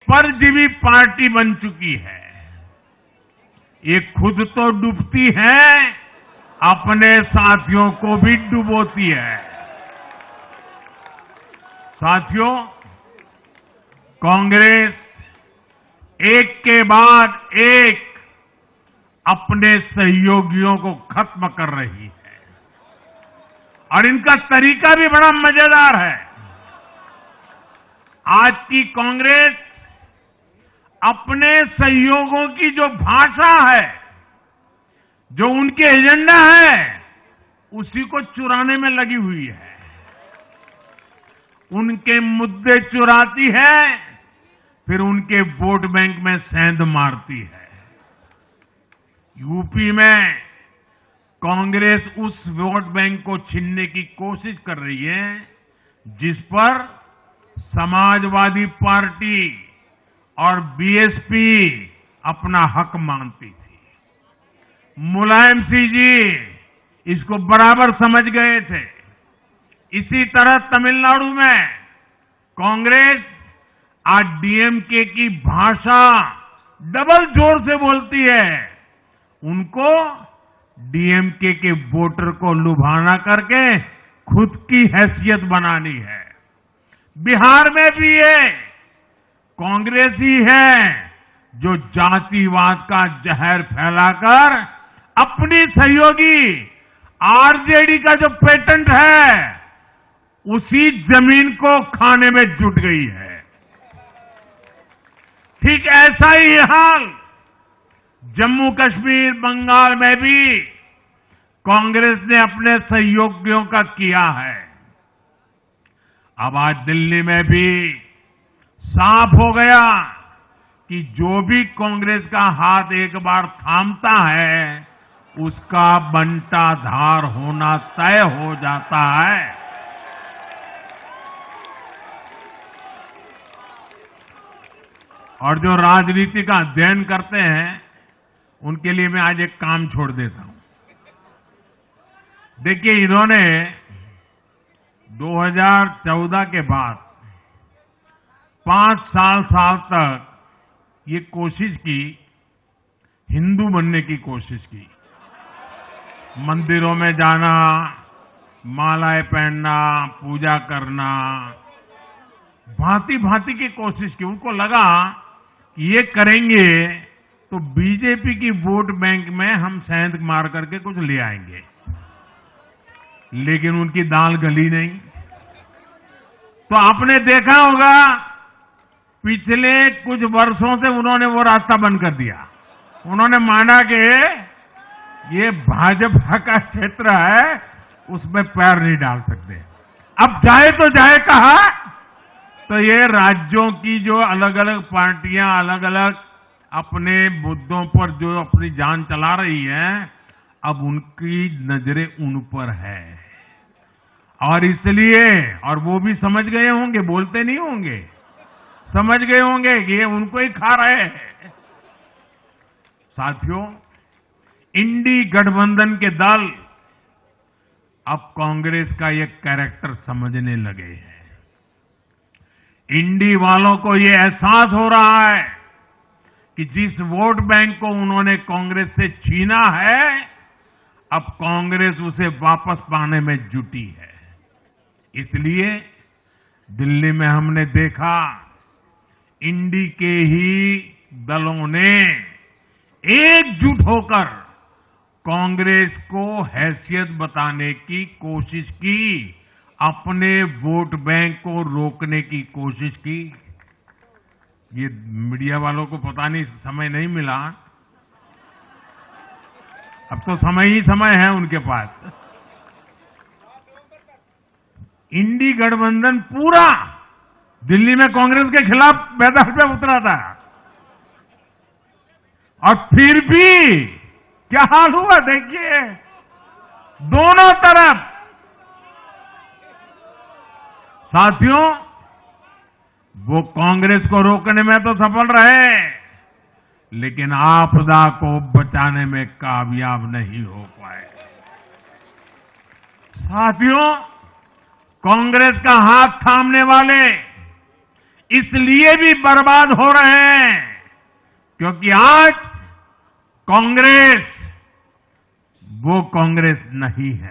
परजीवी पार्टी बन चुकी है। ये खुद तो डूबती है, अपने साथियों को भी डुबोती है। साथियों, कांग्रेस एक के बाद एक अपने सहयोगियों को खत्म कर रही है और इनका तरीका भी बड़ा मजेदार है। आज की कांग्रेस अपने सहयोगियों की जो भाषा है, जो उनके एजेंडा है, उसी को चुराने में लगी हुई है। उनके मुद्दे चुराती है, फिर उनके वोट बैंक में सेंध मारती है। यूपी में कांग्रेस उस वोट बैंक को छीनने की कोशिश कर रही है जिस पर समाजवादी पार्टी और बीएसपी अपना हक मानती थी। मुलायम सिंह जी इसको बराबर समझ गए थे। इसी तरह तमिलनाडु में कांग्रेस आज डीएमके की भाषा डबल जोर से बोलती है। उनको डीएमके के वोटर को लुभाना करके खुद की हैसियत बनानी है। बिहार में भी ये कांग्रेस ही है जो जातिवाद का जहर फैलाकर अपनी सहयोगी आरजेडी का जो पेटेंट है, उसी जमीन को खाने में जुट गई है। ठीक ऐसा ही हाल जम्मू कश्मीर, बंगाल में भी कांग्रेस ने अपने सहयोगियों का किया है। अब आज दिल्ली में भी साफ हो गया कि जो भी कांग्रेस का हाथ एक बार थामता है, उसका बंटाधार होना तय हो जाता है। और जो राजनीति का अध्ययन करते हैं, उनके लिए मैं आज एक काम छोड़ देता हूं। देखिए, इन्होंने 2014 के बाद 5 साल तक ये कोशिश की, हिंदू बनने की कोशिश की। मंदिरों में जाना, मालाएं पहनना, पूजा करना, भांति भांति की कोशिश की। उनको लगा कि ये करेंगे तो बीजेपी की वोट बैंक में हम सेंध मार करके कुछ ले आएंगे, लेकिन उनकी दाल गली नहीं। तो आपने देखा होगा पिछले कुछ वर्षों से उन्होंने वो रास्ता बंद कर दिया। उन्होंने माना कि ये भाजपा का क्षेत्र है, उसमें पैर नहीं डाल सकते। अब जाए तो जाए कहा, तो ये राज्यों की जो अलग अलग पार्टियां अलग अलग अपने मुद्दों पर जो अपनी जान चला रही हैं, अब उनकी नजरें उन पर है। और इसलिए, और वो भी समझ गए होंगे, बोलते नहीं होंगे, समझ गए होंगे कि ये उनको ही खा रहे हैं। साथियों, इंडी गठबंधन के दल अब कांग्रेस का ये कैरेक्टर समझने लगे हैं। इंडी वालों को ये एहसास हो रहा है कि जिस वोट बैंक को उन्होंने कांग्रेस से छीना है, अब कांग्रेस उसे वापस पाने में जुटी है। इसलिए दिल्ली में हमने देखा, इंडी के ही दलों ने एकजुट होकर कांग्रेस को हैसियत बताने की कोशिश की, अपने वोट बैंक को रोकने की कोशिश की। ये मीडिया वालों को पता नहीं, समय नहीं मिला। अब तो समय ही समय है उनके पास। इंडी गठबंधन पूरा दिल्ली में कांग्रेस के खिलाफ मैदान पे उतरा था, और फिर भी क्या हाल हुआ देखिए, दोनों तरफ। साथियों, वो कांग्रेस को रोकने में तो सफल रहे, लेकिन आपदा को बचाने में कामयाब नहीं हो पाए। साथियों, कांग्रेस का हाथ थामने वाले इसलिए भी बर्बाद हो रहे हैं क्योंकि आज कांग्रेस वो कांग्रेस नहीं है।